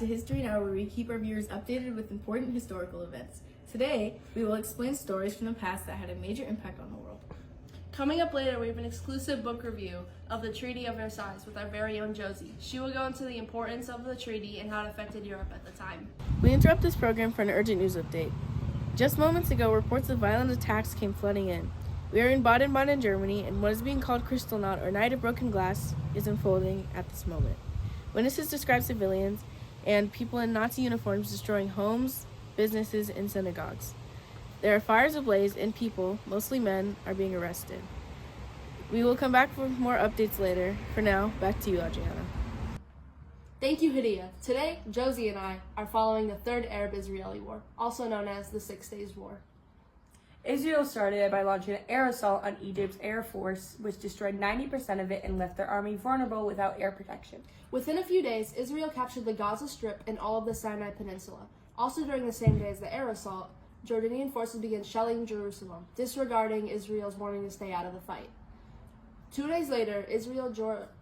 History Now, where we keep our viewers updated with important historical events. Today, we will explain stories from the past that had a major impact on the world. Coming up later, we have an exclusive book review of the Treaty of Versailles with our very own Josie. She will go into the importance of the treaty and how it affected Europe at the time. We interrupt this program for an urgent news update. Just moments ago, reports of violent attacks came flooding in. We are in Baden-Baden, Germany, and what is being called Kristallnacht, or Night of Broken Glass, is unfolding at this moment. Witnesses describe civilians and people in Nazi uniforms destroying homes, businesses, and synagogues. There are fires ablaze and people, mostly men, are being arrested. We will come back for more updates later. For now, back to you, Adriana. Thank you, Hadiyah. Today, Josie and I are following the Third Arab-Israeli War, also known as the 6 Days War. Israel started by launching an air assault on Egypt's Air Force, which destroyed 90% of it and left their army vulnerable without air protection. Within a few days, Israel captured the Gaza Strip and all of the Sinai Peninsula. Also during the same day as the air assault, Jordanian forces began shelling Jerusalem, disregarding Israel's warning to stay out of the fight. 2 days later, Israel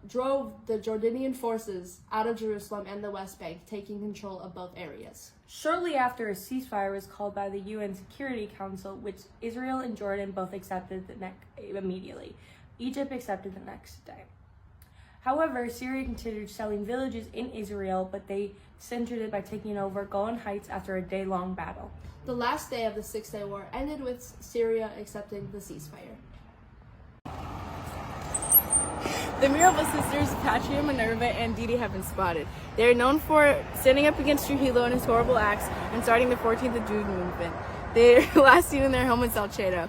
drove the Jordanian forces out of Jerusalem and the West Bank, taking control of both areas. Shortly after, a ceasefire was called by the UN Security Council, which Israel and Jordan both accepted immediately. Egypt accepted the next day. However, Syria continued shelling villages in Israel, but they centered it by taking over Golan Heights after a day-long battle. The last day of the 6-Day War ended with Syria accepting the ceasefire. The Mirabal sisters, Patria, Minerva, and Didi have been spotted. They are known for standing up against Trujillo and his horrible acts and starting the 14th of June movement. They are last seen in their home in Salcedo.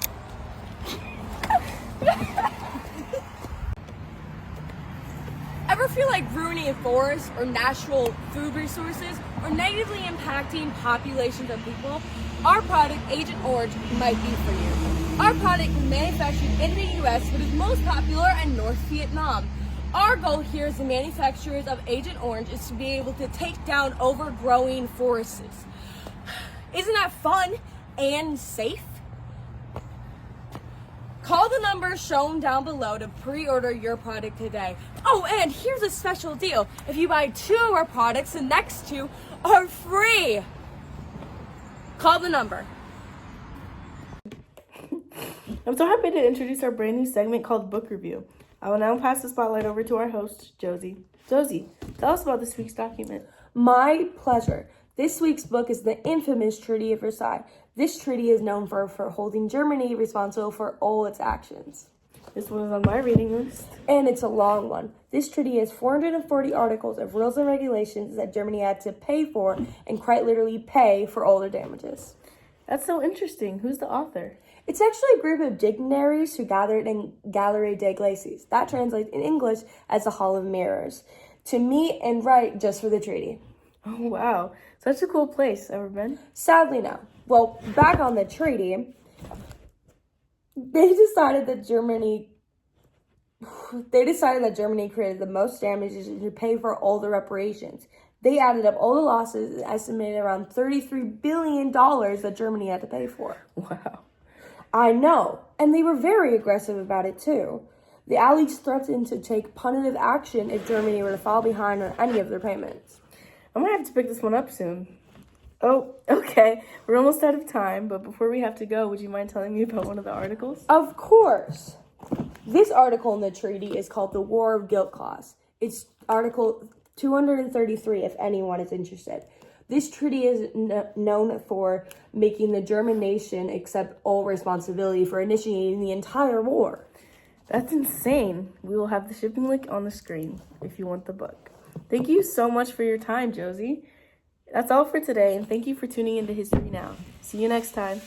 Ever feel like ruining a forest or natural food resources or negatively impacting populations of people? Our product, Agent Orange, might be for you. Our product is manufactured in the U.S. but is most popular in North Vietnam. Our goal here as the manufacturers of Agent Orange is to be able to take down overgrowing forests. Isn't that fun and safe? Call the number shown down below to pre-order your product today. Oh, and here's a special deal. If you buy 2 of our products, the next 2 are free. Call the number. I'm so happy to introduce our brand new segment called Book Review. I will now pass the spotlight over to our host, Josie. Josie, tell us about this week's document. My pleasure. This week's book is the infamous Treaty of Versailles. This treaty is known for holding Germany responsible for all its actions. This one is on my reading list. And it's a long one. This treaty has 440 articles of rules and regulations that Germany had to pay for and quite literally pay for all their damages. That's so interesting. Who's the author? It's actually a group of dignitaries who gathered in Galerie des Glaces. That translates in English as the Hall of Mirrors, to meet and write just for the treaty. Oh, wow. Such a cool place. Ever been? Sadly, no. Well, back on the treaty, they decided that Germany created the most damages and to pay for all the reparations. They added up all the losses and estimated around $33 billion that Germany had to pay for. Wow. I know. And they were very aggressive about it, too. The Allies threatened to take punitive action if Germany were to fall behind on any of their payments. I'm going to have to pick this one up soon. Oh, okay. We're almost out of time, but before we have to go, would you mind telling me about one of the articles? Of course. This article in the treaty is called the War of Guilt Clause. It's Article 233, if anyone is interested. This treaty is known for making the German nation accept all responsibility for initiating the entire war. That's insane. We will have the shipping link on the screen if you want the book. Thank you so much for your time, Josie. That's all for today, and thank you for tuning into History Now. See you next time.